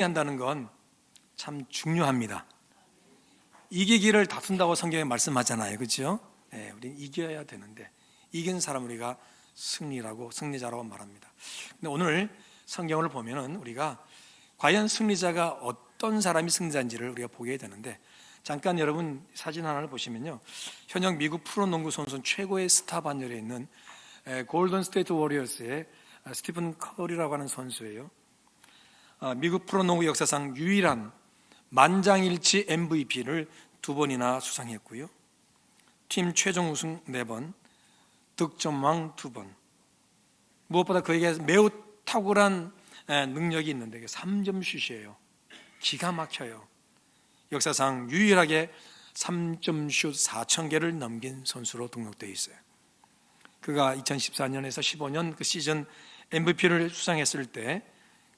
한다는 건 참 중요합니다. 이기기를 다툰다고 성경에 말씀하잖아요, 그렇죠? 네, 우리는 이겨야 되는데 이긴 사람 우리가 승리자라고 말합니다. 근데 오늘 성경을 보면은 우리가 과연 승리자가 어떤 사람이 승리자인지를 우리가 보게 되는데, 잠깐 여러분 사진 하나를 보시면요, 현역 미국 프로농구 선수 최고의 스타 반열에 있는 골든 스테이트 워리어스의 스티븐 커리라고 하는 선수예요. 미국 프로농구 역사상 유일한 만장일치 MVP를 2번이나 수상했고요, 팀 최종 우승 4번, 득점왕 2번, 무엇보다 그에게 매우 탁월한 능력이 있는데 3점 슛이에요. 기가 막혀요. 역사상 유일하게 3점 슛 4,000개를 넘긴 선수로 등록되어 있어요. 그가 2014년에서 15년 그 시즌 MVP를 수상했을 때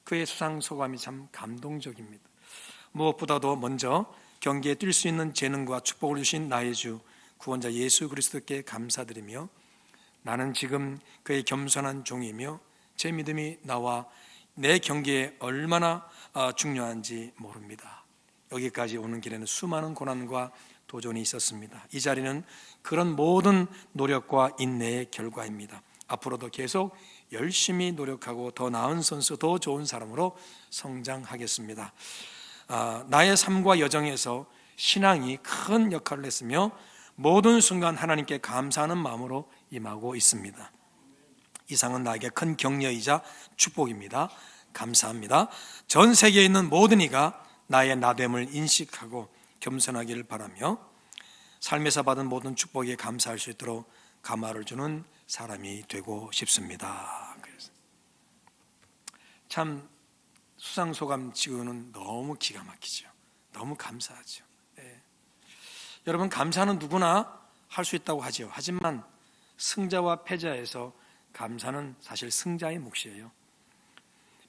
그의 수상 소감이 참 감동적입니다. 무엇보다도 먼저 경기에 뛸 수 있는 재능과 축복을 주신 나의 주 구원자 예수 그리스도께 감사드리며, 나는 지금 그의 겸손한 종이며 제 믿음이 나와 내 경기에 얼마나 중요한지 모릅니다. 여기까지 오는 길에는 수많은 고난과 도전이 있었습니다. 이 자리는 그런 모든 노력과 인내의 결과입니다. 앞으로도 계속 열심히 노력하고 더 나은 선수, 더 좋은 사람으로 성장하겠습니다. 나의 삶과 여정에서 신앙이 큰 역할을 했으며 모든 순간 하나님께 감사하는 마음으로 임하고 있습니다. 이상은 나에게 큰 격려이자 축복입니다. 감사합니다. 전 세계에 있는 모든 이가 나의 나됨을 인식하고 겸손하기를 바라며 삶에서 받은 모든 축복에 감사할 수 있도록 감화를 주는 사람이 되고 싶습니다. 그래서 참 수상소감 치고는 너무 기가 막히죠. 너무 감사하죠. 여러분, 감사는 누구나 할 수 있다고 하죠. 하지만 승자와 패자에서 감사는 사실 승자의 몫이에요.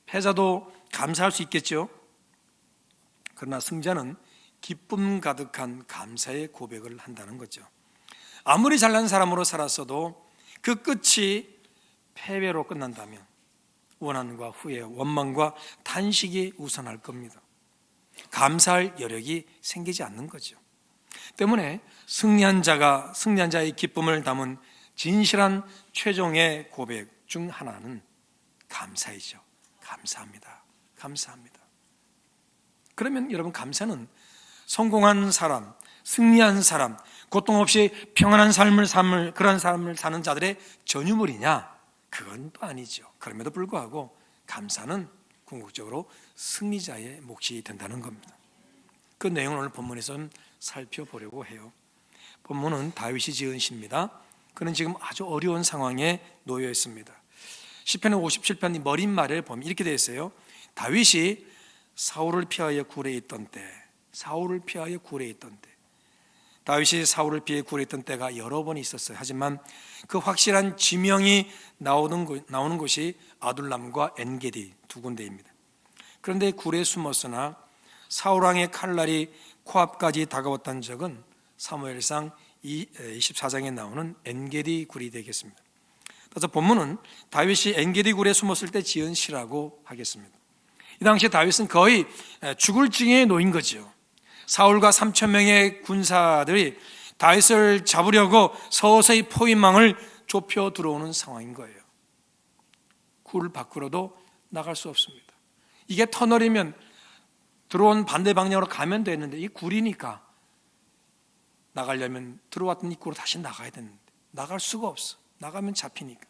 패자도 감사할 수 있겠죠. 그러나 승자는 기쁨 가득한 감사의 고백을 한다는 거죠. 아무리 잘난 사람으로 살았어도 그 끝이 패배로 끝난다면 원한과 후회, 원망과 탄식이 우선할 겁니다. 감사할 여력이 생기지 않는 거죠. 때문에 승리한 자의 기쁨을 담은 진실한 최종의 고백 중 하나는 감사이죠. 감사합니다. 감사합니다. 그러면 여러분, 감사는 성공한 사람, 승리한 사람, 고통 없이 평안한 그런 삶을 사는 자들의 전유물이냐? 그건 또 아니죠. 그럼에도 불구하고 감사는 궁극적으로 승리자의 몫이 된다는 겁니다. 그 내용을 오늘 본문에서 살펴보려고 해요. 본문은 다윗이 지은 시입니다. 그는 지금 아주 어려운 상황에 놓여 있습니다. 시편 57편 머릿말을 보면 이렇게 되어 있어요. 다윗이 사울을 피하여 굴에 있던 때, 다윗이 사울을 피해 굴에 있던 때가 여러 번 있었어요. 하지만 그 확실한 지명이 나오는 곳이 아둘람과 엔게디 2군데입니다. 그런데 굴에 숨었으나 사울왕의 칼날이 코앞까지 다가왔다는 적은 사무엘상 24장에 나오는 엔게디 굴이 되겠습니다. 그래서 본문은 다윗이 엔게디 굴에 숨었을 때 지은 시라고 하겠습니다. 이 당시에 다윗은 거의 죽을 징에 놓인 거죠. 사울과 3,000명의 군사들이 다윗을 잡으려고 서서히 포위망을 좁혀 들어오는 상황인 거예요. 굴 밖으로도 나갈 수 없습니다. 이게 터널이면 들어온 반대 방향으로 가면 되는데 이 굴이니까 나가려면 들어왔던 입구로 다시 나가야 되는데 나갈 수가 없어. 나가면 잡히니까.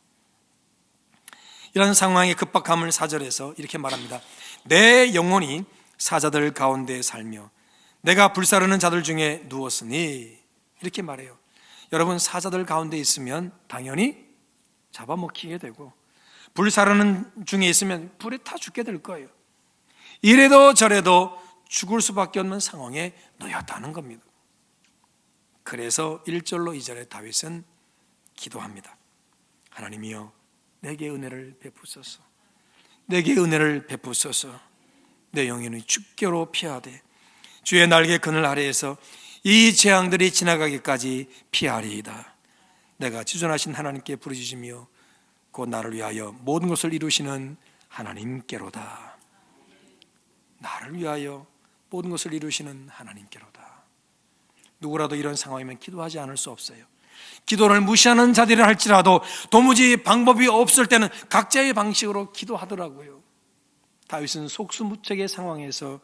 이런 상황의 급박함을 4절에서 이렇게 말합니다. 내 영혼이 사자들 가운데 살며 내가 불사르는 자들 중에 누웠으니, 이렇게 말해요. 여러분, 사자들 가운데 있으면 당연히 잡아먹히게 되고 불사르는 중에 있으면 불에 타 죽게 될 거예요. 이래도 저래도 죽을 수밖에 없는 상황에 놓였다는 겁니다. 그래서 1절로 2절에 다윗은 기도합니다. 하나님이여, 내게 은혜를 베푸소서. 내게 은혜를 베푸소서. 내 영혼이 죽게로 피하되 주의 날개 그늘 아래에서 이 재앙들이 지나가기까지 피하리이다. 내가 지존하신 하나님께 부르짖으며 곧 나를 위하여 모든 것을 이루시는 하나님께로다. 나를 위하여 모든 것을 이루시는 하나님께로다. 누구라도 이런 상황이면 기도하지 않을 수 없어요. 기도를 무시하는 자들이라 할지라도 도무지 방법이 없을 때는 각자의 방식으로 기도하더라고요. 다윗은 속수무책의 상황에서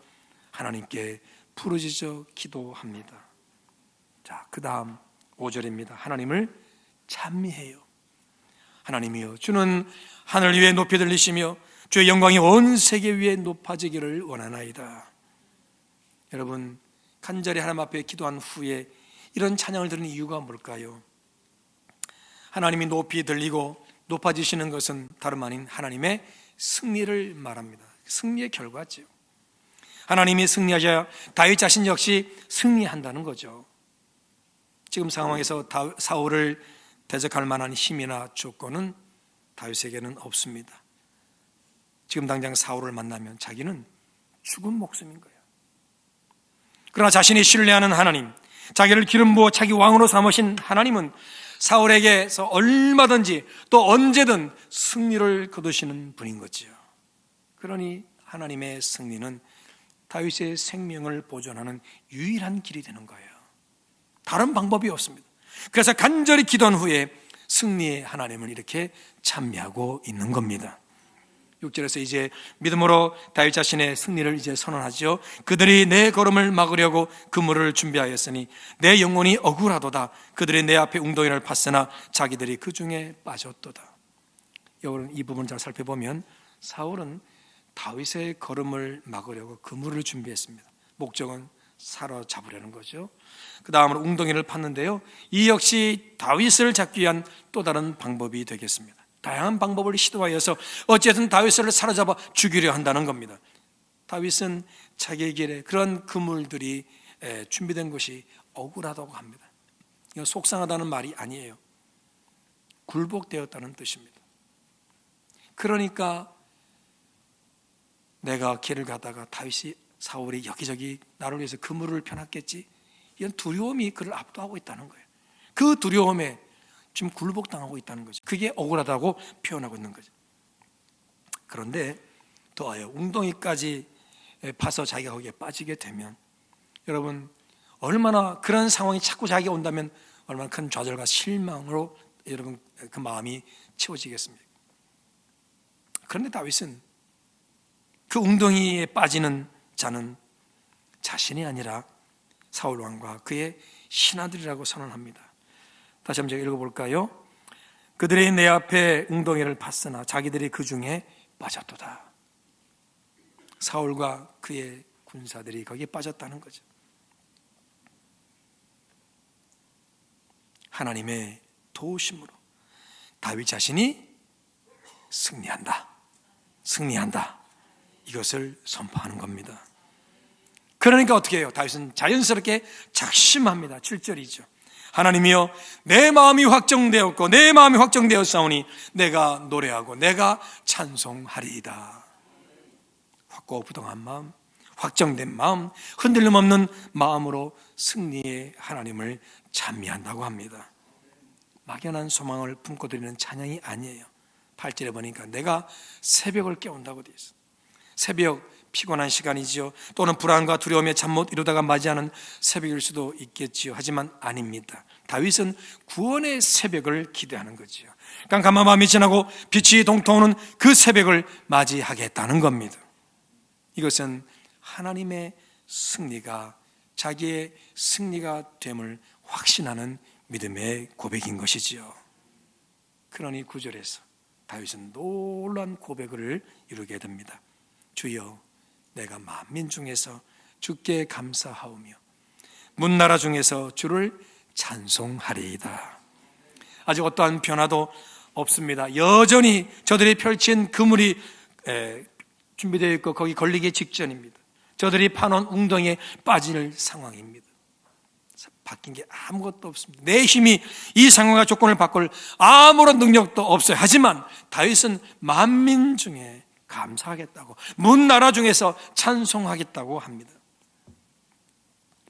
하나님께 부르짖어 기도합니다. 자, 그 다음 5절입니다. 하나님을 찬미해요. 하나님이여, 주는 하늘 위에 높이 들리시며 주의 영광이 온 세계 위에 높아지기를 원하나이다. 여러분, 간절히 하나님 앞에 기도한 후에 이런 찬양을 드리는 이유가 뭘까요? 하나님이 높이 들리고 높아지시는 것은 다름 아닌 하나님의 승리를 말합니다. 승리의 결과죠. 하나님이 승리하셔야 다윗 자신 역시 승리한다는 거죠. 지금 상황에서 사울을 대적할 만한 힘이나 조건은 다윗에게는 없습니다. 지금 당장 사울을 만나면 자기는 죽은 목숨인 거예요. 그러나 자신이 신뢰하는 하나님, 자기를 기름 부어 자기 왕으로 삼으신 하나님은 사울에게서 얼마든지 또 언제든 승리를 거두시는 분인 거지요. 그러니 하나님의 승리는 다윗의 생명을 보존하는 유일한 길이 되는 거예요. 다른 방법이 없습니다. 그래서 간절히 기도한 후에 승리의 하나님을 이렇게 찬미하고 있는 겁니다. 6절에서 이제 믿음으로 다윗 자신의 승리를 이제 선언하죠. 그들이 내 걸음을 막으려고 그물을 준비하였으니 내 영혼이 억울하도다. 그들이 내 앞에 웅덩이를 팠으나 자기들이 그 중에 빠졌도다. 여러분, 이 부분을 잘 살펴보면 사울은 다윗의 걸음을 막으려고 그물을 준비했습니다. 목적은 사로잡으려는 거죠. 그 다음으로 웅덩이를 팠는데요, 이 역시 다윗을 잡기 위한 또 다른 방법이 되겠습니다. 다양한 방법을 시도하여서 어쨌든 다윗을 사로잡아 죽이려 한다는 겁니다. 다윗은 자기에게 그런 그물들이 준비된 것이 억울하다고 합니다. 이건 속상하다는 말이 아니에요. 굴복되었다는 뜻입니다. 그러니까 내가 길을 가다가 다윗이 사울이 여기저기 나를 위해서 그물을 펴놨겠지, 이런 두려움이 그를 압도하고 있다는 거예요. 그 두려움에 지금 굴복당하고 있다는 거죠. 그게 억울하다고 표현하고 있는 거죠. 그런데 더하여 웅덩이까지 파서 자기가 거기에 빠지게 되면 여러분, 얼마나 그런 상황이 자꾸 자기가 온다면 얼마나 큰 좌절과 실망으로 여러분 그 마음이 채워지겠습니까? 그런데 다윗은 그 웅덩이에 빠지는 자는 자신이 아니라 사울 왕과 그의 신하들이라고 선언합니다. 다시 한번 제가 읽어볼까요? 그들이 내 앞에 웅덩이를 팠으나 자기들이 그 중에 빠졌도다. 사울과 그의 군사들이 거기에 빠졌다는 거죠. 하나님의 도우심으로 다윗 자신이 승리한다. 이것을 선포하는 겁니다. 그러니까 어떻게 해요? 다윗은 자연스럽게 작심합니다. 7절이죠. 하나님이여, 내 마음이 확정되었고 내 마음이 확정되었사오니 내가 노래하고 내가 찬송하리이다. 확고부동한 마음, 확정된 마음, 흔들림 없는 마음으로 승리의 하나님을 찬미한다고 합니다. 막연한 소망을 품고 드리는 찬양이 아니에요. 8절에 보니까 내가 새벽을 깨운다고 되어 있어요. 새벽, 피곤한 시간이지요. 또는 불안과 두려움에 잠 못 이루다가 맞이하는 새벽일 수도 있겠지요. 하지만 아닙니다. 다윗은 구원의 새벽을 기대하는 거지요. 깜깜한 밤이 지나고 빛이 동토하는 그 새벽을 맞이하겠다는 겁니다. 이것은 하나님의 승리가 자기의 승리가 됨을 확신하는 믿음의 고백인 것이지요. 그러니 9절에서 다윗은 놀라운 고백을 이루게 됩니다. 주여, 내가 만민 중에서 주께 감사하오며 문나라 중에서 주를 찬송하리이다. 아직 어떠한 변화도 없습니다. 여전히 저들이 펼친 그물이 준비되어 있고 거기 걸리기 직전입니다. 저들이 파놓은 웅덩이에 빠질 상황입니다. 바뀐 게 아무것도 없습니다. 내 힘이 이 상황과 조건을 바꿀 아무런 능력도 없어요. 하지만 다윗은 만민 중에 감사하겠다고, 문나라 중에서 찬송하겠다고 합니다.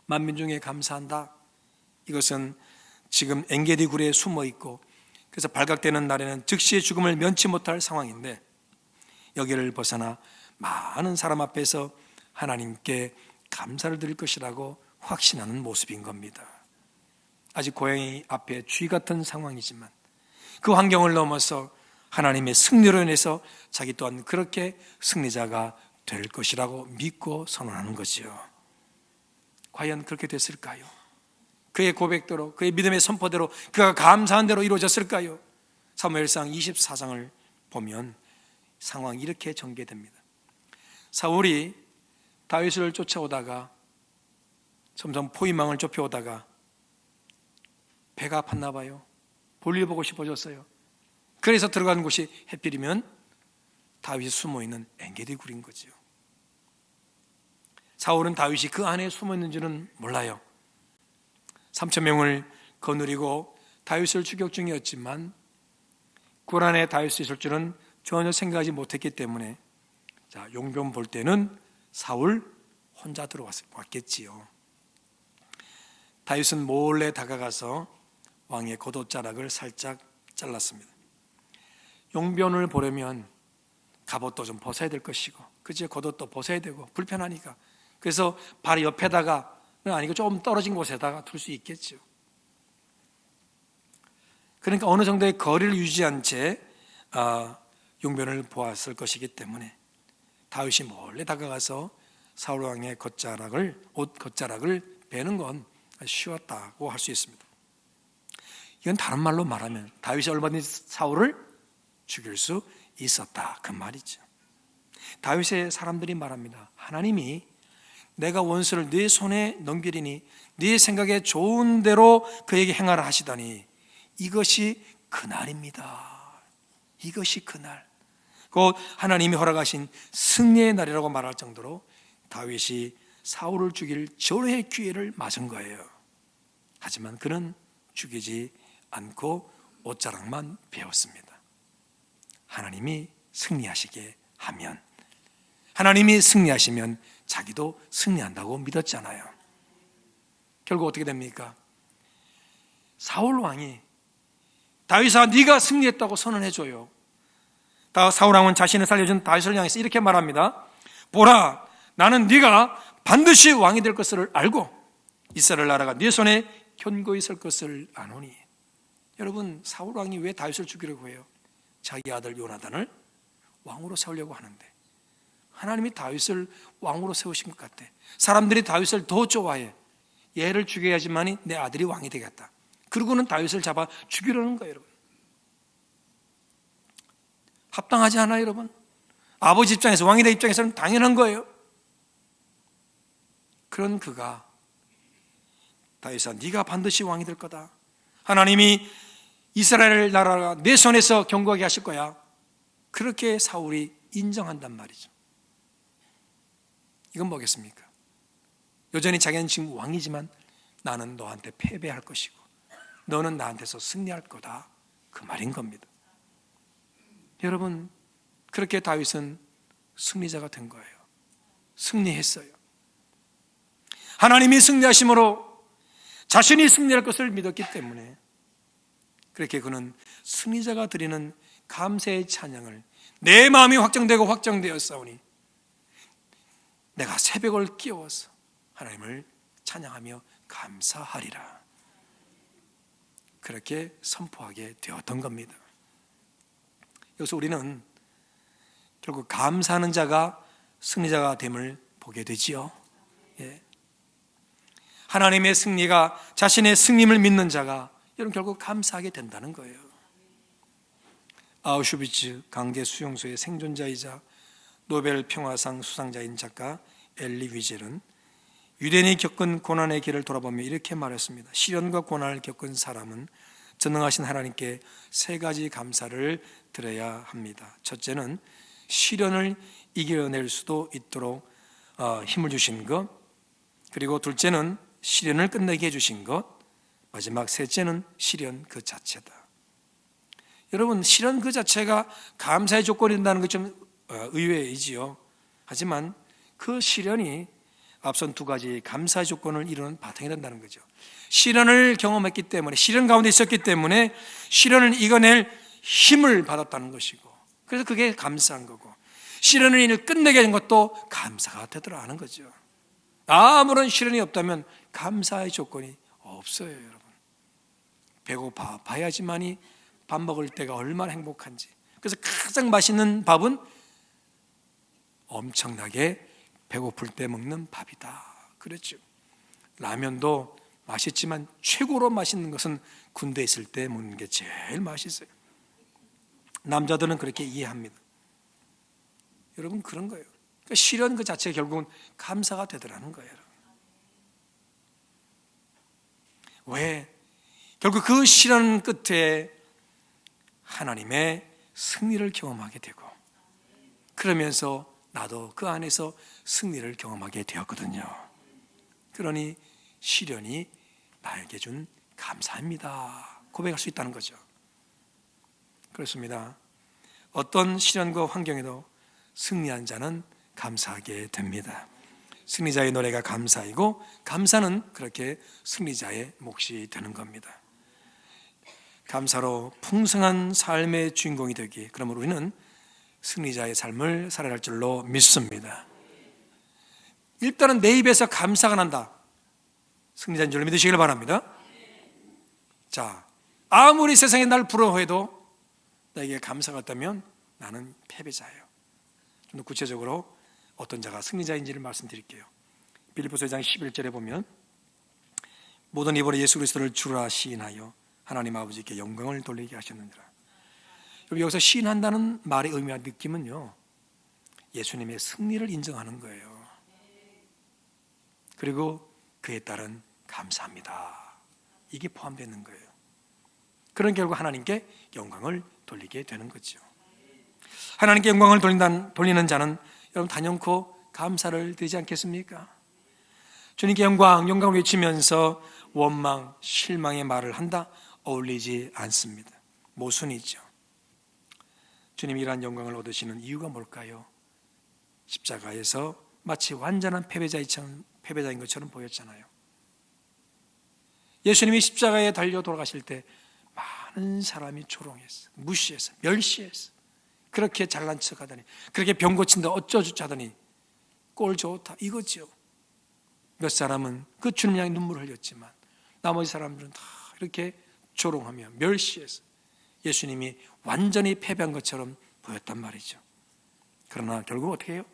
만민 중에 감사한다. 이것은 지금 엔게디 굴에 숨어 있고 그래서 발각되는 날에는 즉시의 죽음을 면치 못할 상황인데 여기를 벗어나 많은 사람 앞에서 하나님께 감사를 드릴 것이라고 확신하는 모습인 겁니다. 아직 고양이 앞에 쥐 같은 상황이지만 그 환경을 넘어서 하나님의 승리로 인해서 자기 또한 그렇게 승리자가 될 것이라고 믿고 선언하는 거지요. 과연 그렇게 됐을까요? 그의 고백대로, 그의 믿음의 선포대로, 그가 감사한 대로 이루어졌을까요? 사무엘상 24장을 보면 상황이 이렇게 전개됩니다. 사울이 다윗을 쫓아오다가 점점 포위망을 좁혀오다가 배가 아팠나 봐요. 볼일 보고 싶어졌어요. 그래서 들어가는 곳이 해필이면 다윗이 숨어있는 엔게디 굴인 거지요. 사울은 다윗이 그 안에 숨어있는 줄은 몰라요. 3,000명을 거느리고 다윗을 추격 중이었지만 굴 안에 다윗이 있을 줄은 전혀 생각하지 못했기 때문에 용변 볼 때는 사울 혼자 들어왔겠지요. 다윗은 몰래 다가가서 왕의 겉옷자락을 살짝 잘랐습니다. 용변을 보려면 갑옷도 좀 벗어야 될 것이고, 그치? 겉옷도 벗어야 되고 불편하니까. 그래서 바로 옆에다가 아니고 조금 떨어진 곳에다가 둘 수 있겠죠. 그러니까 어느 정도의 거리를 유지한 채 용변을 보았을 것이기 때문에 다윗이 몰래 다가가서 사울 왕의 옷 겉자락을 베는 건 쉬웠다고 할 수 있습니다. 이건 다른 말로 말하면 다윗이 얼마든지 사울을 죽일 수 있었다, 그 말이죠. 다윗의 사람들이 말합니다. 하나님이 내가 원수를 네 손에 넘기리니 네 생각에 좋은 대로 그에게 행하라 하시더니 이것이 그날입니다. 이것이 그날, 곧 하나님이 허락하신 승리의 날이라고 말할 정도로 다윗이 사울을 죽일 절호의 기회를 맞은 거예요. 하지만 그는 죽이지 않고 옷자락만 베었습니다. 하나님이 승리하시게 하면, 하나님이 승리하시면 자기도 승리한다고 믿었잖아요. 결국 어떻게 됩니까? 사울 왕이 다윗아 네가 승리했다고 선언해줘요. 사울 왕은 자신을 살려준 다윗을 향해서 이렇게 말합니다. 보라, 나는 네가 반드시 왕이 될 것을 알고 이스라엘 나라가 네 손에 견고히 설 것을 아노니. 여러분, 사울 왕이 왜 다윗을 죽이려고 해요? 자기 아들 요나단을 왕으로 세우려고 하는데 하나님이 다윗을 왕으로 세우신 것 같아. 사람들이 다윗을 더 좋아해. 얘를 죽여야지만이 내 아들이 왕이 되겠다. 그러고는 다윗을 잡아 죽이려는 거예요, 여러분. 합당하지 않아요, 여러분? 아버지 입장에서, 왕이 될 입장에서는 당연한 거예요. 그런 그가 다윗아 네가 반드시 왕이 될 거다. 하나님이 이스라엘 나라가 내 손에서 견고하게 하실 거야. 그렇게 사울이 인정한단 말이죠. 이건 뭐겠습니까? 여전히 자기는 지금 왕이지만 나는 너한테 패배할 것이고 너는 나한테서 승리할 거다, 그 말인 겁니다. 여러분, 그렇게 다윗은 승리자가 된 거예요. 승리했어요. 하나님이 승리하심으로 자신이 승리할 것을 믿었기 때문에 그렇게 그는 승리자가 드리는 감사의 찬양을, 내 마음이 확정되고 확정되었사오니 내가 새벽을 깨워서 하나님을 찬양하며 감사하리라, 그렇게 선포하게 되었던 겁니다. 여기서 우리는 결국 감사하는 자가 승리자가 됨을 보게 되지요. 예. 하나님의 승리가, 자신의 승림을 믿는 자가 여러분 결국 감사하게 된다는 거예요. 아우슈비츠 강제 수용소의 생존자이자 노벨 평화상 수상자인 작가 엘리 위젤은 유대인이 겪은 고난의 길을 돌아보며 이렇게 말했습니다. 시련과 고난을 겪은 사람은 전능하신 하나님께 세 가지 감사를 드려야 합니다. 첫째는 시련을 이겨낼 수도 있도록 힘을 주신 것, 그리고 둘째는 시련을 끝내게 해주신 것, 마지막 셋째는 시련 그 자체다. 여러분, 시련 그 자체가 감사의 조건이 된다는 것 좀 의외이지요. 하지만 그 시련이 앞선 두 가지 감사의 조건을 이루는 바탕이 된다는 거죠. 시련을 경험했기 때문에, 시련 가운데 있었기 때문에 시련을 이겨낼 힘을 받았다는 것이고, 그래서 그게 감사한 거고, 시련의 일을 끝내게 된 것도 감사가 되더라 하는 거죠. 아무런 시련이 없다면 감사의 조건이 없어요, 여러분. 배고파 봐야지만이 밥 먹을 때가 얼마나 행복한지. 그래서 가장 맛있는 밥은 엄청나게 배고플 때 먹는 밥이다 그랬죠. 라면도 맛있지만 최고로 맛있는 것은 군대에 있을 때 먹는 게 제일 맛있어요. 남자들은 그렇게 이해합니다. 여러분, 그런 거예요. 그러니까 시련 그 자체가 결국은 감사가 되더라는 거예요. 왜? 결국 그 시련 끝에 하나님의 승리를 경험하게 되고, 그러면서 나도 그 안에서 승리를 경험하게 되었거든요. 그러니 시련이 나에게 준 감사입니다 고백할 수 있다는 거죠. 그렇습니다. 어떤 시련과 환경에도 승리한 자는 감사하게 됩니다. 승리자의 노래가 감사이고, 감사는 그렇게 승리자의 몫이 되는 겁니다. 감사로 풍성한 삶의 주인공이 되기, 그러므로 우리는 승리자의 삶을 살아야 할 줄로 믿습니다. 일단은 내 입에서 감사가 난다, 승리자인 줄로 믿으시길 바랍니다. 자, 아무리 세상에 날 부러워해도 나에게 감사가 없다면 나는 패배자예요. 좀 더 구체적으로 어떤 자가 승리자인지를 말씀드릴게요. 빌립보서 2장 11절에 보면 모든 입으로 예수 그리스도를 주라 시인하여 하나님 아버지께 영광을 돌리게 하셨느니라. 여기서 시인한다는 말의 의미와 느낌은요, 예수님의 승리를 인정하는 거예요. 그리고 그에 따른 감사합니다, 이게 포함되어 있는 거예요. 그런 결과 하나님께 영광을 돌리게 되는 거죠. 하나님께 영광을 돌리는 자는 여러분 단연코 감사를 드리지 않겠습니까? 주님께 영광을 외치면서 원망, 실망의 말을 한다? 어울리지 않습니다. 모순이죠. 주님이 이러한 영광을 얻으시는 이유가 뭘까요? 십자가에서 마치 완전한 패배자인 것처럼 보였잖아요. 예수님이 십자가에 달려 돌아가실 때 많은 사람이 조롱했어, 무시했어, 멸시했어. 그렇게 잘난 척하더니, 그렇게 병 고친다 어쩌고저쩌고 하더니 꼴 좋다 이거죠. 몇 사람은 그 주님 향해 눈물을 흘렸지만 나머지 사람들은 다 이렇게 조롱하며 멸시해서 예수님이 완전히 패배한 것처럼 보였단 말이죠. 그러나 결국 어떻게 해요?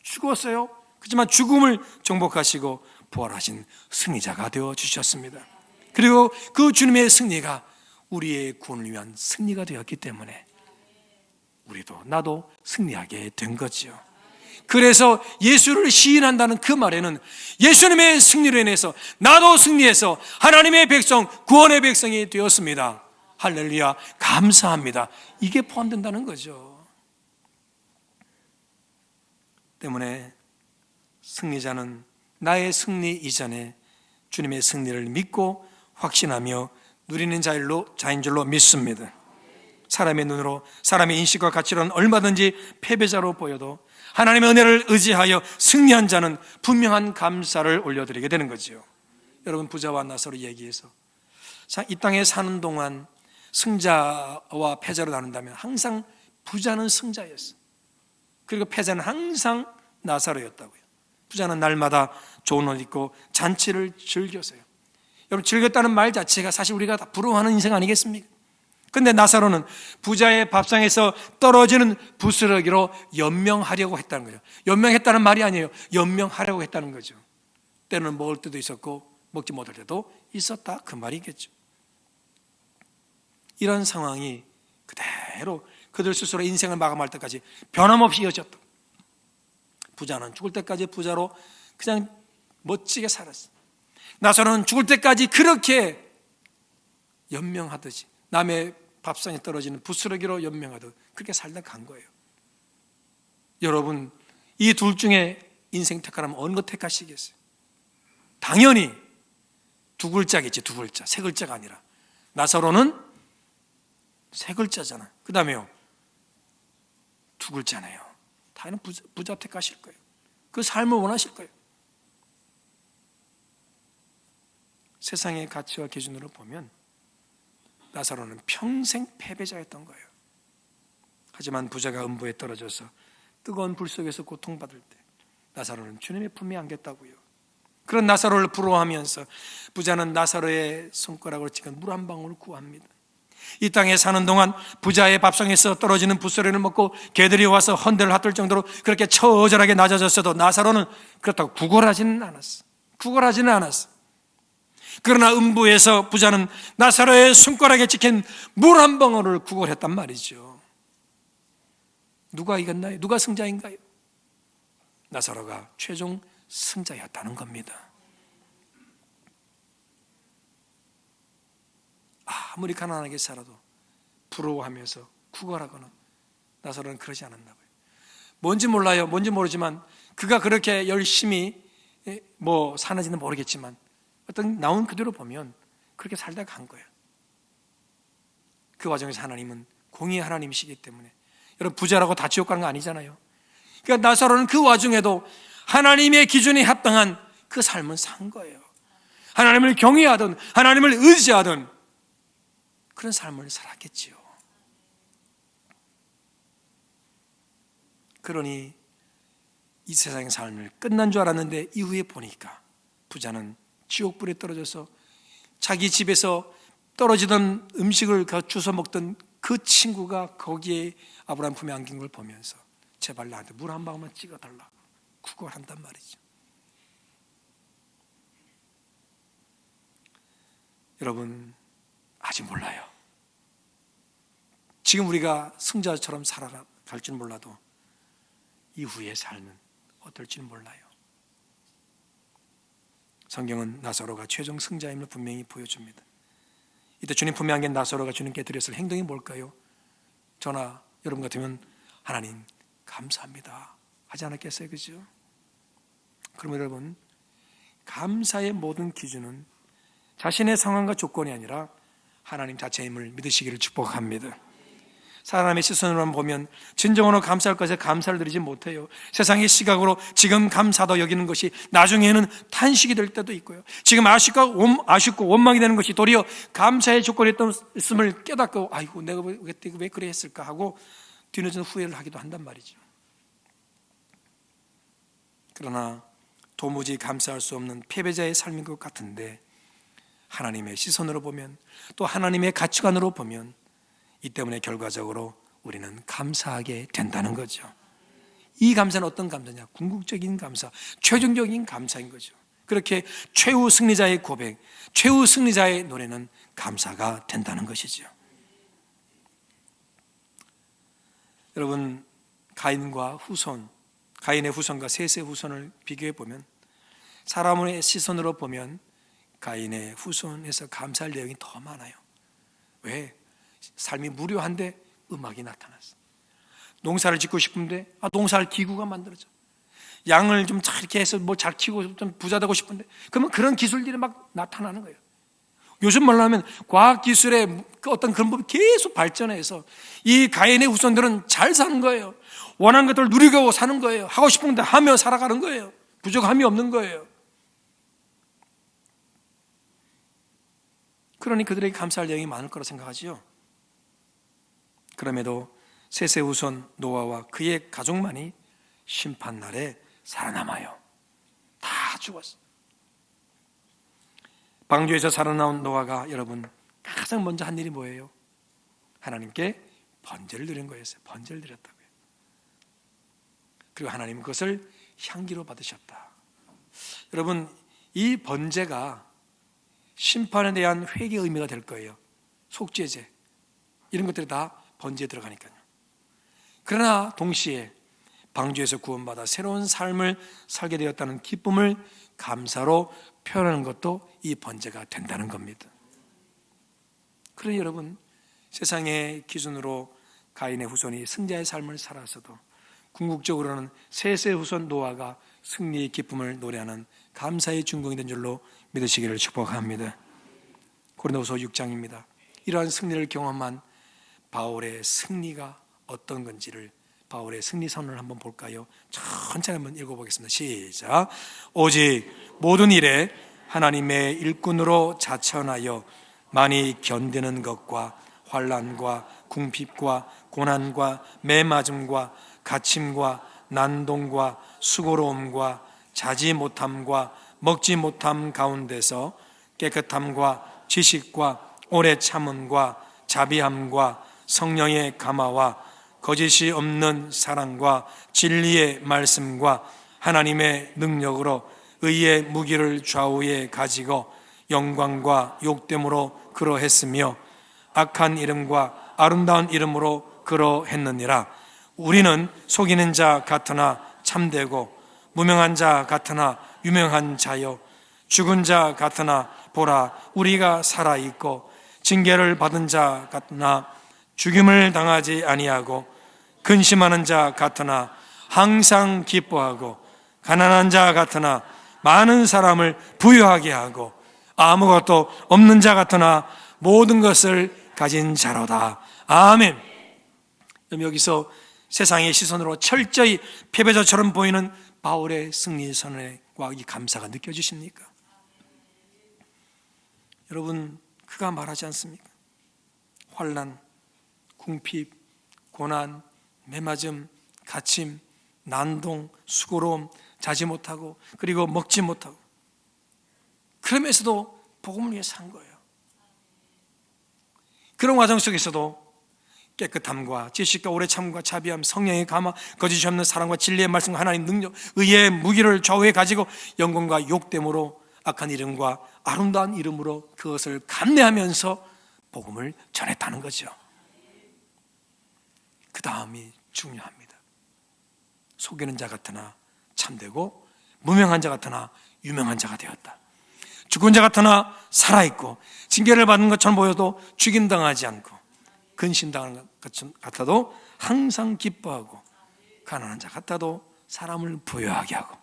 죽었어요. 그렇지만 죽음을 정복하시고 부활하신 승리자가 되어 주셨습니다. 그리고 그 주님의 승리가 우리의 구원을 위한 승리가 되었기 때문에 우리도 나도 승리하게 된 거죠. 그래서 예수를 시인한다는 그 말에는 예수님의 승리로 인해서 나도 승리해서 하나님의 백성, 구원의 백성이 되었습니다. 할렐루야, 감사합니다, 이게 포함된다는 거죠. 때문에 승리자는 나의 승리 이전에 주님의 승리를 믿고 확신하며 누리는 자인 줄로 믿습니다. 사람의 눈으로, 사람의 인식과 가치로는 얼마든지 패배자로 보여도 하나님의 은혜를 의지하여 승리한 자는 분명한 감사를 올려드리게 되는 거죠. 여러분, 부자와 나사로 얘기해서 이 땅에 사는 동안 승자와 패자로 나눈다면 항상 부자는 승자였어. 그리고 패자는 항상 나사로였다고요. 부자는 날마다 좋은 옷 입고 잔치를 즐겼어요. 여러분, 즐겼다는 말 자체가 사실 우리가 다 부러워하는 인생 아니겠습니까? 근데 나사로는 부자의 밥상에서 떨어지는 부스러기로 연명하려고 했다는 거죠. 연명했다는 말이 아니에요. 연명하려고 했다는 거죠. 때는 먹을 때도 있었고 먹지 못할 때도 있었다, 그 말이겠죠. 이런 상황이 그대로 그들 스스로 인생을 마감할 때까지 변함없이 이어졌다. 부자는 죽을 때까지 부자로 그냥 멋지게 살았어. 나사로는 죽을 때까지 그렇게 연명하듯이 남의 밥상에 떨어지는 부스러기로 연명하듯 그렇게 살다 간 거예요. 여러분, 이 둘 중에 인생 택하라면 어느 것 택하시겠어요? 당연히 두 글자겠지. 두 글자, 세 글자가 아니라. 나사로는 세 글자잖아. 그 다음에요, 두 글자네요. 당연히 부자 택하실 거예요. 그 삶을 원하실 거예요. 세상의 가치와 기준으로 보면 나사로는 평생 패배자였던 거예요. 하지만 부자가 음부에 떨어져서 뜨거운 불 속에서 고통받을 때 나사로는 주님의 품에 안겼다고요. 그런 나사로를 부러워하면서 부자는 나사로의 손가락으로 찍은 물 한 방울을 구합니다. 이 땅에 사는 동안 부자의 밥상에서 떨어지는 붓소리를 먹고 개들이 와서 헌대를 핫들 정도로 그렇게 처절하게 낮아졌어도 나사로는 그렇다고 구걸하지는 않았어. 그러나 음부에서 부자는 나사로의 손가락에 찍힌 물 한 방울을 구걸했단 말이죠. 누가 이겼나요? 누가 승자인가요? 나사로가 최종 승자였다는 겁니다. 아무리 가난하게 살아도 부러워하면서 구걸하거나 나사로는 그러지 않았나 봐요. 뭔지 몰라요. 뭔지 모르지만 그가 그렇게 열심히 사는지는 모르겠지만 어떤 나온 그대로 보면 그렇게 살다 간 거예요. 그 과정에서 하나님은 공의의 하나님이시기 때문에 여러분 부자라고 다 지옥 가는 거 아니잖아요. 그러니까 나사로는 그 와중에도 하나님의 기준에 합당한 그 삶을 산 거예요. 하나님을 경외하든 하나님을 의지하든 그런 삶을 살았겠지요. 그러니 이 세상의 삶을 끝난 줄 알았는데 이후에 보니까 부자는 지옥불에 떨어져서 자기 집에서 떨어지던 음식을 주워 먹던 그 친구가 거기에 아브라함 품에 안긴 걸 보면서 제발 나한테 물 한 방울만 찍어달라고 구걸한단 말이죠. 여러분 아직 몰라요. 지금 우리가 승자처럼 살아갈 줄 몰라도 이후의 삶은 어떨지 몰라요. 성경은 나사로가 최종 승자임을 분명히 보여줍니다. 이때 주님 품에 안긴 나사로가 주님께 드렸을 행동이 뭘까요? 저나 여러분 같으면 하나님 감사합니다 하지 않았겠어요? 그죠? 그럼 여러분 감사의 모든 기준은 자신의 상황과 조건이 아니라 하나님 자체임을 믿으시기를 축복합니다. 사람의 시선으로만 보면 진정으로 감사할 것에 감사를 드리지 못해요. 세상의 시각으로 지금 감사도 여기는 것이 나중에는 탄식이 될 때도 있고요. 지금 아쉽고 원망이 되는 것이 도리어 감사의 조건이 있음을 깨닫고 아이고 내가 왜 그래 했을까 하고 뒤늦은 후회를 하기도 한단 말이죠. 그러나 도무지 감사할 수 없는 패배자의 삶인 것 같은데 하나님의 시선으로 보면 또 하나님의 가치관으로 보면 이 때문에 결과적으로 우리는 감사하게 된다는 거죠. 이 감사는 어떤 감사냐? 궁극적인 감사, 최종적인 감사인 거죠. 그렇게 최후 승리자의 고백, 최후 승리자의 노래는 감사가 된다는 것이죠. 여러분 가인의 후손과 셋의 후손을 비교해 보면 사람의 시선으로 보면 가인의 후손에서 감사할 내용이 더 많아요. 왜? 삶이 무료한데 음악이 나타났어. 농사를 짓고 싶은데 농사할 기구가 만들어져. 양을 좀 잘 이렇게 해서 잘 키우고 좀 부자 되고 싶은데 그러면 그런 기술들이 막 나타나는 거예요. 요즘 말로 하면 과학기술의 어떤 그런 법이 계속 발전해서 이 가인의 후손들은 잘 사는 거예요. 원하는 것들을 누리고 사는 거예요. 하고 싶은 데 하며 살아가는 거예요. 부족함이 없는 거예요. 그러니 그들에게 감사할 내용이 많을 거라 생각하지요. 그럼에도 셋의 후손 노아와 그의 가족만이 심판날에 살아남아요. 다 죽었어. 방주에서 살아나온 노아가 여러분 가장 먼저 한 일이 뭐예요? 하나님께 번제를 드린 거였어요. 번제를 드렸다고요. 그리고 하나님은 그것을 향기로 받으셨다. 여러분 이 번제가 심판에 대한 회개의 의미가 될 거예요. 속죄제 이런 것들이 다 번제에 들어가니까요. 그러나 동시에 방주에서 구원받아 새로운 삶을 살게 되었다는 기쁨을 감사로 표현하는 것도 이 번제가 된다는 겁니다. 그러니 여러분 세상의 기준으로 가인의 후손이 승자의 삶을 살았어도 궁극적으로는 셋의 후손 노아가 승리의 기쁨을 노래하는 감사의 준공이 된 줄로 믿으시기를 축복합니다. 고린도후서 6장입니다. 이러한 승리를 경험한 바울의 승리가 어떤 건지를 바울의 승리선을 한번 볼까요? 천천히 한번 읽어보겠습니다. 시작. 오직 모든 일에 하나님의 일꾼으로 자천하여 많이 견디는 것과 환난과 궁핍과 고난과 매맞음과 갇힘과 난동과 수고로움과 자지 못함과 먹지 못함 가운데서 깨끗함과 지식과 오래 참음과 자비함과 성령의 감화와 거짓이 없는 사랑과 진리의 말씀과 하나님의 능력으로 의의 무기를 좌우에 가지고 영광과 욕됨으로 그러했으며 악한 이름과 아름다운 이름으로 그러했느니라. 우리는 속이는 자 같으나 참되고 무명한 자 같으나 유명한 자요 죽은 자 같으나 보라 우리가 살아있고 징계를 받은 자 같으나 죽임을 당하지 아니하고 근심하는 자 같으나 항상 기뻐하고 가난한 자 같으나 많은 사람을 부유하게 하고 아무것도 없는 자 같으나 모든 것을 가진 자로다. 아멘. 여기서 세상의 시선으로 철저히 패배자처럼 보이는 바울의 승리 선언과 이 감사가 느껴지십니까? 여러분, 그가 말하지 않습니까? 환난, 궁핍, 고난, 매맞음, 갇힘, 난동, 수고로움, 자지 못하고 그리고 먹지 못하고 그러면서도 복음을 위해 산 거예요. 그런 과정 속에서도 깨끗함과 지식과 오래 참음과 자비함, 성령의 감화, 거짓이 없는 사랑과 진리의 말씀과 하나님 능력, 의의 무기를 좌우에 가지고 영광과 욕됨으로 악한 이름과 아름다운 이름으로 그것을 감내하면서 복음을 전했다는 거죠. 그 다음이 중요합니다. 속이는 자 같으나 참되고 무명한 자 같으나 유명한 자가 되었다. 죽은 자 같으나 살아있고 징계를 받는 것처럼 보여도 죽임당하지 않고 근심당하는 것 같아도 항상 기뻐하고 가난한 자 같아도 사람을 부유하게 하고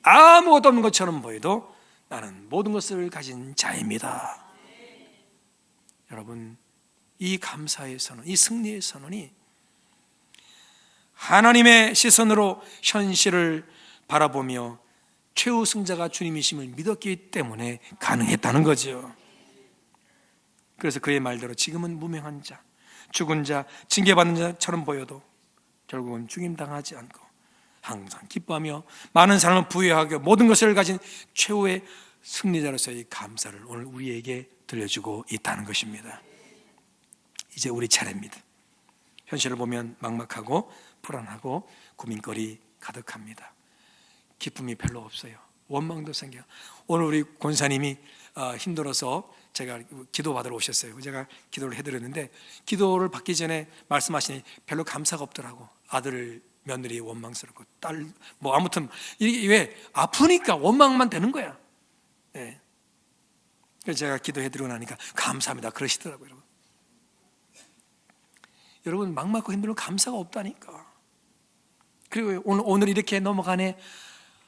아무것도 없는 것처럼 보여도 나는 모든 것을 가진 자입니다. 여러분, 이 감사의 선언, 이 승리의 선언이 하나님의 시선으로 현실을 바라보며 최후 승자가 주님이심을 믿었기 때문에 가능했다는 거죠. 그래서 그의 말대로 지금은 무명한 자, 죽은 자, 징계받는 자처럼 보여도 결국은 죽임당하지 않고 항상 기뻐하며 많은 사람을 부유하게 모든 것을 가진 최후의 승리자로서의 감사를 오늘 우리에게 들려주고 있다는 것입니다. 이제 우리 차례입니다. 현실을 보면 막막하고 불안하고 고민거리 가득합니다. 기쁨이 별로 없어요. 원망도 생겨요. 오늘 우리 권사님이 힘들어서 제가 기도 받으러 오셨어요. 제가 기도를 해드렸는데 기도를 받기 전에 말씀하시니 별로 감사가 없더라고. 아들, 며느리 원망스럽고 딸, 뭐 아무튼 이게 왜 아프니까 원망만 되는 거야. 네. 그래서 제가 기도해드리고 나니까 감사합니다 그러시더라고요. 여러분, 막막하고 힘들면 감사가 없다니까. 그리고 오늘 이렇게 넘어가네,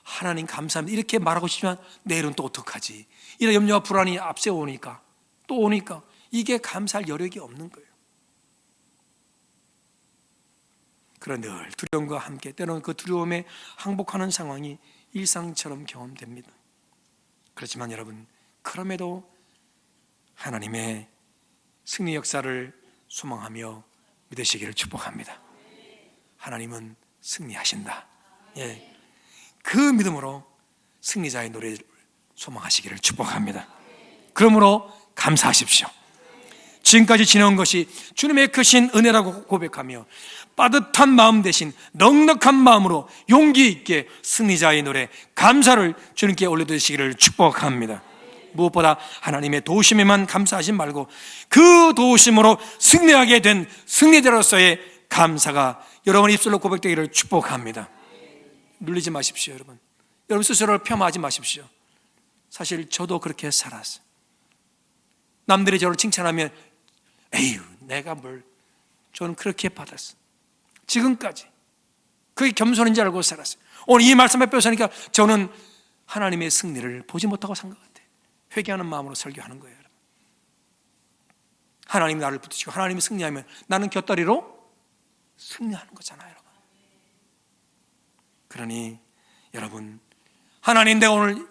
하나님 감사합니다 이렇게 말하고 싶지만 내일은 또 어떡하지, 이런 염려와 불안이 앞세워 오니까 또 오니까 이게 감사할 여력이 없는 거예요. 그런 늘 두려움과 함께 때로는 그 두려움에 항복하는 상황이 일상처럼 경험됩니다. 그렇지만 여러분, 그럼에도 하나님의 승리 역사를 소망하며 믿으시기를 축복합니다. 하나님은 승리하신다. 예, 그 믿음으로 승리자의 노래를 소망하시기를 축복합니다. 그러므로 감사하십시오. 지금까지 지내온 것이 주님의 크신 은혜라고 고백하며 빠듯한 마음 대신 넉넉한 마음으로 용기 있게 승리자의 노래 감사를 주님께 올려드리시기를 축복합니다. 무엇보다 하나님의 도우심에만 감사하지 말고 그 도우심으로 승리하게 된 승리자로서의 감사가 여러분 입술로 고백되기를 축복합니다. 눌리지 마십시오. 여러분 스스로를 폄하하지 마십시오. 사실 저도 그렇게 살았어요. 남들이 저를 칭찬하면 에휴 내가 뭘, 저는 그렇게 받았어요. 지금까지 그게 겸손인지 알고 살았어요. 오늘 이 말씀에 뼈서니까 저는 하나님의 승리를 보지 못하고 산 것 같아요. 회개하는 마음으로 설교하는 거예요. 여러분. 하나님이 나를 붙드시고 하나님이 승리하면 나는 곁다리로 승리하는 거잖아요. 여러분. 그러니 여러분, 하나님 내가 오늘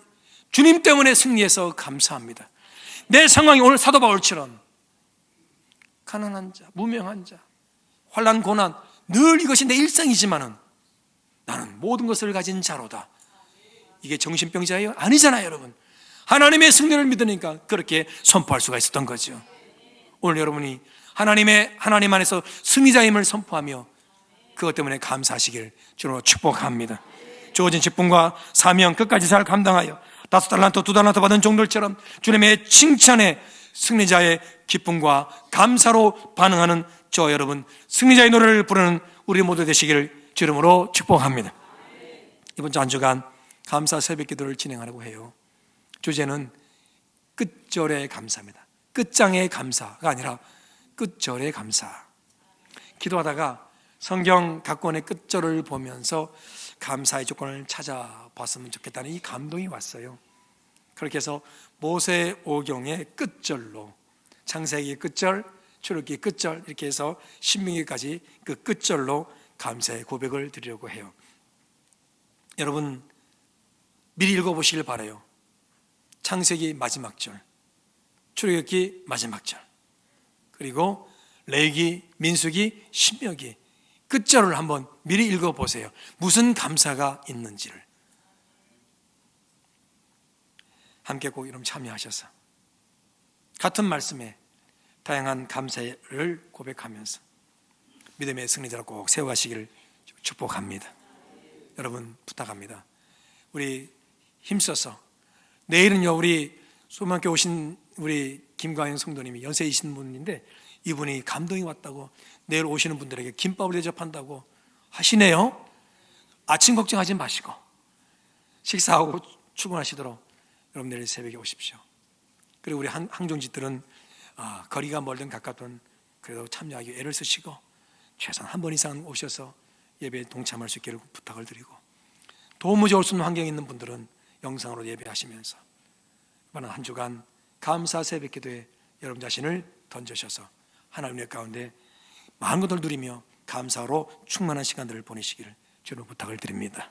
주님 때문에 승리해서 감사합니다. 내 상황이 오늘 사도 바울처럼 가난한 자, 무명한 자, 환난, 고난 늘 이것이 내 일상이지만은 나는 모든 것을 가진 자로다. 이게 정신병자예요? 아니잖아요, 여러분. 하나님의 승리를 믿으니까 그렇게 선포할 수가 있었던 거죠. 오늘 여러분이 하나님 안에서 승리자임을 선포하며 그것 때문에 감사하시길 주로 축복합니다. 주어진 직분과 사명 끝까지 잘 감당하여 5달란트 2달란트 받은 종들처럼 주님의 칭찬에 승리자의 기쁨과 감사로 반응하는 저 여러분, 승리자의 노래를 부르는 우리 모두 되시기를 주 이름으로 축복합니다. 이번 주 한 주간 감사 새벽 기도를 진행하려고 해요. 주제는 끝절의 감사입니다. 끝장의 감사가 아니라 끝절의 감사. 기도하다가 성경 각권의 끝절을 보면서 감사의 조건을 찾아봤으면 좋겠다는 이 감동이 왔어요. 그렇게 해서 모세오경의 끝절로, 창세기 끝절, 출애굽기 끝절, 이렇게 해서 신명기까지 그 끝절로 감사의 고백을 드리려고 해요. 여러분 미리 읽어보시길 바라요. 창세기 마지막 절, 출애굽기 마지막 절, 그리고 레위기, 민수기, 신명기 끝절을 한번 미리 읽어보세요. 무슨 감사가 있는지를. 함께 꼭 이름 참여하셔서 같은 말씀에 다양한 감사를 고백하면서 믿음의 승리자로 꼭 세워가시기를 축복합니다. 여러분 부탁합니다. 우리 힘써서 내일은요, 우리 소망교회 오신 우리 김광현 성도님이 연세이신 분인데 이분이 감동이 왔다고 내일 오시는 분들에게 김밥을 대접한다고 하시네요. 아침 걱정하지 마시고 식사하고 출근하시도록 여러분 내일 새벽에 오십시오. 그리고 우리 항종지들은 거리가 멀든 가깝든 그래도 참여하기 애를 쓰시고 최소한 한 번 이상 오셔서 예배에 동참할 수 있기를 부탁을 드리고, 도무지 올 수 없는 환경에 있는 분들은 영상으로 예배하시면서 이번 한 주간 감사 새벽 기도에 여러분 자신을 던져셔서 하나님의 가운데 많은 것을 누리며 감사로 충만한 시간들을 보내시기를 주로 부탁을 드립니다.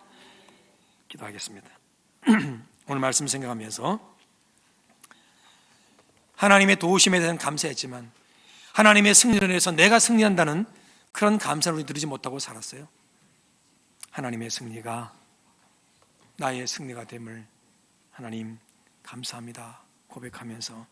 기도하겠습니다. 오늘 말씀 생각하면서 하나님의 도우심에 대한 감사했지만 하나님의 승리를 위해서 내가 승리한다는 그런 감사를 누리지 못하고 살았어요. 하나님의 승리가 나의 승리가 됨을 하나님 감사합니다 고백하면서